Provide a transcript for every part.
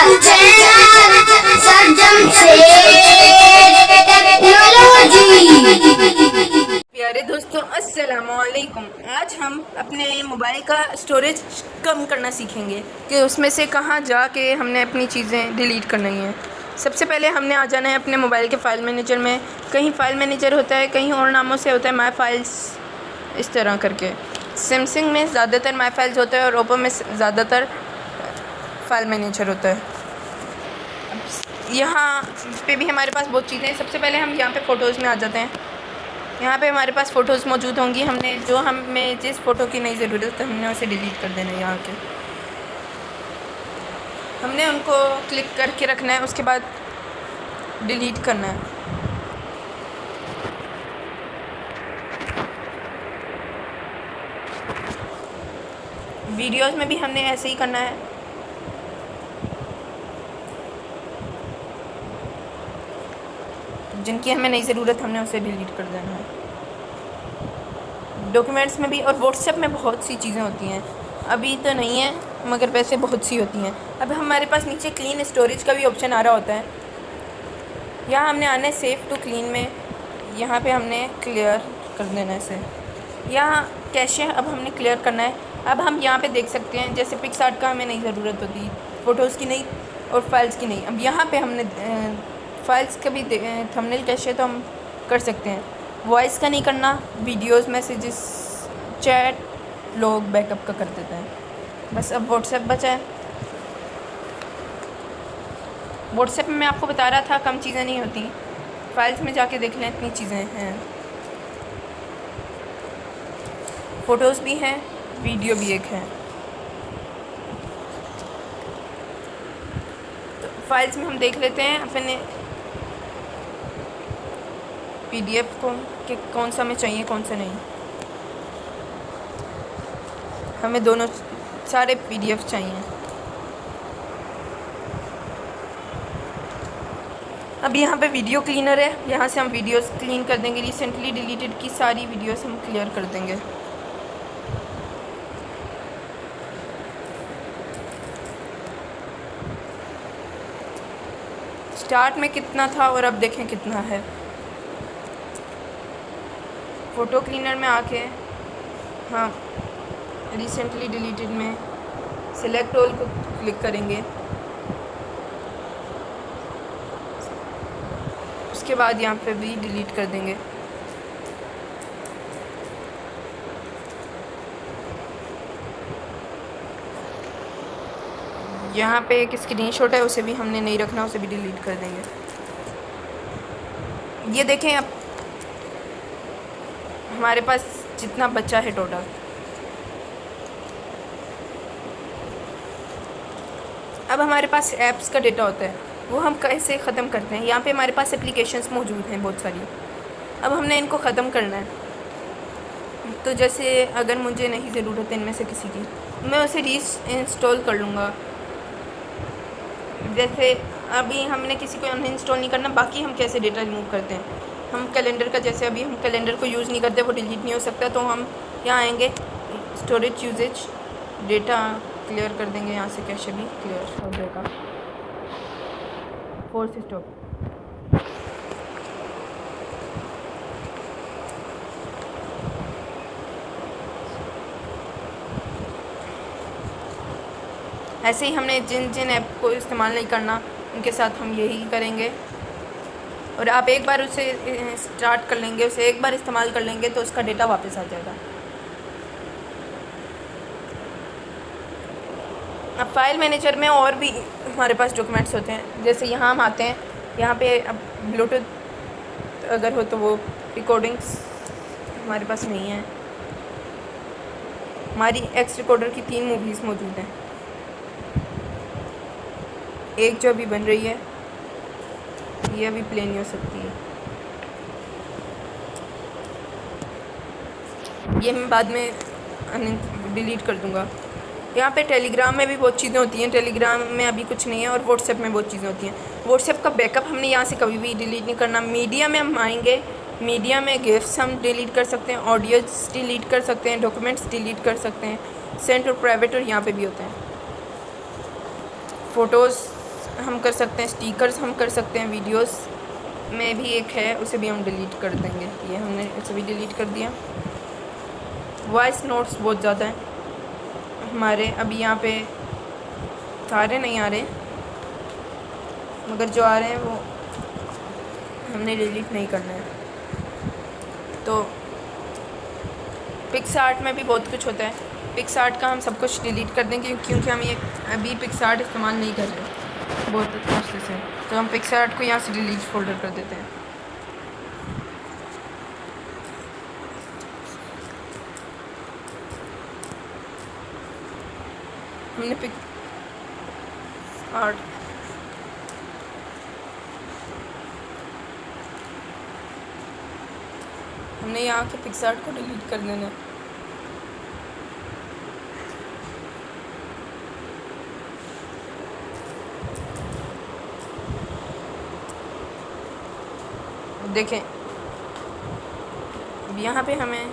Channel सरजम से technology. प्यारे दोस्तों, अस्सलाम वालेकुम। आज हम अपने मोबाइल का स्टोरेज कम करना सीखेंगे कि उसमें से कहाँ जाके हमने अपनी चीज़ें डिलीट करनी हैं। सबसे पहले हमने आ जाना है अपने मोबाइल के फ़ाइल मैनेजर में। कहीं फ़ाइल मैनेजर होता है, कहीं और नामों से होता है माई फाइल्स, इस तरह करके। सैमसंग में ज़्यादातर माई फाइल्स होता है और ओप्पो में ज़्यादातर फ़ाइल मैनेजर होता है। यहाँ पे भी हमारे पास बहुत चीज़ें हैं। सबसे पहले हम यहाँ पे फ़ोटोज़ में आ जाते हैं। यहाँ पे हमारे पास फ़ोटोज़ मौजूद होंगी। हमने जो हमें जिस फ़ोटो की नहीं ज़रूरत है हमने उसे डिलीट कर देना है। यहाँ के हमने उनको क्लिक करके रखना है, उसके बाद डिलीट करना है। वीडियोस में भी हमने ऐसे ही करना है। जिनकी हमें नहीं ज़रूरत हमने उसे डिलीट कर देना है। डॉक्यूमेंट्स में भी और व्हाट्सएप में बहुत सी चीज़ें होती हैं। अभी तो नहीं है मगर वैसे बहुत सी होती हैं। अब हमारे पास नीचे क्लीन स्टोरेज का भी ऑप्शन आ रहा होता है। यहाँ हमने आना है सेव टू क्लीन में। यहाँ पे हमने क्लियर कर देना है इसे। यहाँ कैशे अब हमने क्लियर करना है। अब हम यहाँ पे देख सकते हैं जैसे पिक्सआर्ट का हमें नहीं ज़रूरत होती, फ़ोटोज़ की नहीं और फाइल्स की नहीं। अब यहाँ पे हमने फाइल्स का भी थंबनेल कैशे तो हम कर सकते हैं। वॉइस का नहीं करना, वीडियोस, मैसेजेस, चैट लोग बैकअप का कर देते हैं। बस अब व्हाट्सएप बचा है। व्हाट्सएप में मैं आपको बता रहा था कम चीज़ें नहीं होती। फाइल्स में जाके देख लें, इतनी चीज़ें हैं। फ़ोटोज़ भी हैं, वीडियो भी एक है। तो फाइल्स में हम देख लेते हैं अपने PDF को कि कौन सा हमें चाहिए कौन सा नहीं। हमें दोनों सारे PDF चाहिए। अब यहाँ पे वीडियो क्लीनर है, यहाँ से हम वीडियोस क्लीन कर देंगे। रिसेंटली डिलीटेड की सारी वीडियोस हम क्लियर कर देंगे। स्टार्ट में कितना था और अब देखें कितना है। फ़ोटो क्लीनर में आके हाँ रिसेंटली डिलीटेड में सिलेक्ट ऑल को क्लिक करेंगे। उसके बाद यहाँ पे भी डिलीट कर देंगे। यहाँ पे एक स्क्रीनशॉट है, उसे भी हमने नहीं रखना, उसे भी डिलीट कर देंगे। ये देखें अब हमारे पास जितना बचा है टोटल। अब हमारे पास ऐप्स का डेटा होता है, वो हम कैसे ख़त्म करते हैं। यहाँ पे हमारे पास एप्लीकेशंस मौजूद हैं बहुत सारी। अब हमने इनको ख़त्म करना है। तो जैसे अगर मुझे नहीं ज़रूरत है इनमें से किसी की, मैं उसे रीइंस्टॉल कर लूँगा। जैसे अभी हमने किसी को अनइंस्टॉल नहीं करना। बाकी हम कैसे डेटा रिमूव करते हैं, हम कैलेंडर का, जैसे अभी हम कैलेंडर को यूज़ नहीं करते, वो डिलीट नहीं हो सकता, तो हम यहाँ आएंगे स्टोरेज यूजेज, डेटा क्लियर कर देंगे। यहाँ से कैशे भी क्लियर हो जाएगा। Force stop. ऐसे ही हमने जिन जिन ऐप को इस्तेमाल नहीं करना उनके साथ हम यही करेंगे। और आप एक बार उसे स्टार्ट कर लेंगे, उसे एक बार इस्तेमाल कर लेंगे तो उसका डेटा वापस आ जाएगा। अब फाइल मैनेजर में और भी हमारे पास डॉक्यूमेंट्स होते हैं। जैसे यहाँ हम आते हैं, यहाँ पे अब ब्लूटूथ अगर हो तो वो रिकॉर्डिंग्स हमारे पास नहीं है। हमारी एक्स रिकॉर्डर की 3 मूवीज़ मौजूद हैं। एक जो अभी बन रही है ये अभी प्ले नहीं हो सकती है, ये मैं बाद में डिलीट कर दूँगा। यहाँ पे टेलीग्राम में भी बहुत चीज़ें होती हैं, टेलीग्राम में अभी कुछ नहीं है। और व्हाट्सएप में बहुत चीज़ें होती हैं। व्हाट्सएप का बैकअप हमने यहाँ से कभी भी डिलीट नहीं करना। मीडिया में हम आएंगे, मीडिया में गिफ्ट्स हम डिलीट कर सकते हैं, ऑडियोज डिलीट कर सकते हैं, डॉक्यूमेंट्स डिलीट कर सकते हैं, सेंट और प्राइवेट, और यहाँ पे भी होते हैं। फ़ोटोज़ हम कर सकते हैं स्टिकर्स, हम कर सकते हैं वीडियोस में भी एक है, उसे भी हम डिलीट कर देंगे। ये हमने उसे भी डिलीट कर दिया। वॉइस नोट्स बहुत ज़्यादा हैं हमारे, अभी यहाँ पे सारे नहीं आ रहे, मगर जो आ रहे हैं वो हमने डिलीट नहीं करना है। तो पिक्सआर्ट में भी बहुत कुछ होता है। पिक्सआर्ट का हम सब कुछ डिलीट कर देंगे क्योंकि हम ये अभी पिक्सआर्ट इस्तेमाल नहीं कर रहे बहुत अच्छे से। तो हम पिक्सआर्ट को यहाँ से डिलीट फोल्डर कर देते हैं। हमने पिक्सआर्ट हमने यहाँ के पिक्सआर्ट को डिलीट कर देना है। देखें यहाँ पे हमें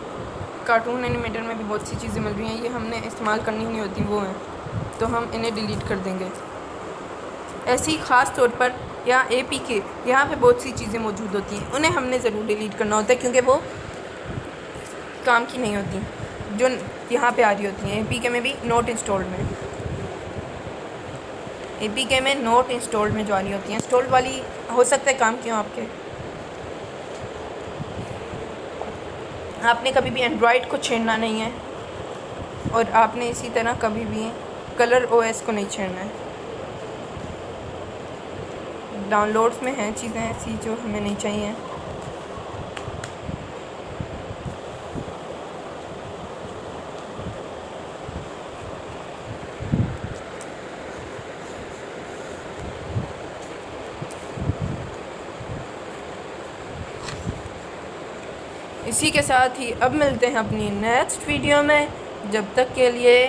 कार्टून एनिमेटर में भी बहुत सी चीज़ें मिल रही हैं, ये हमने इस्तेमाल करनी नहीं होती वो हैं, तो हम इन्हें डिलीट कर देंगे। ऐसे ही ख़ास तौर पर यहाँ APK, यहाँ पे बहुत सी चीज़ें मौजूद होती हैं, उन्हें हमने ज़रूर डिलीट करना होता है क्योंकि वो काम की नहीं होती जो यहाँ पे आ रही होती हैं। APK में भी नॉट इंस्टॉल्ड में, APK में नॉट इंस्टॉल्ड में जो आ रही होती हैं, इंस्टॉल्ड वाली हो सकता है काम क्यों आपके। आपने कभी भी एंड्रॉयड को छेड़ना नहीं है और आपने इसी तरह कभी भी कलर OS को नहीं छेड़ना है। डाउनलोड्स में हैं चीज़ें ऐसी जो हमें नहीं चाहिए। इसी के साथ ही अब मिलते हैं अपनी नेक्स्ट वीडियो में। जब तक के लिए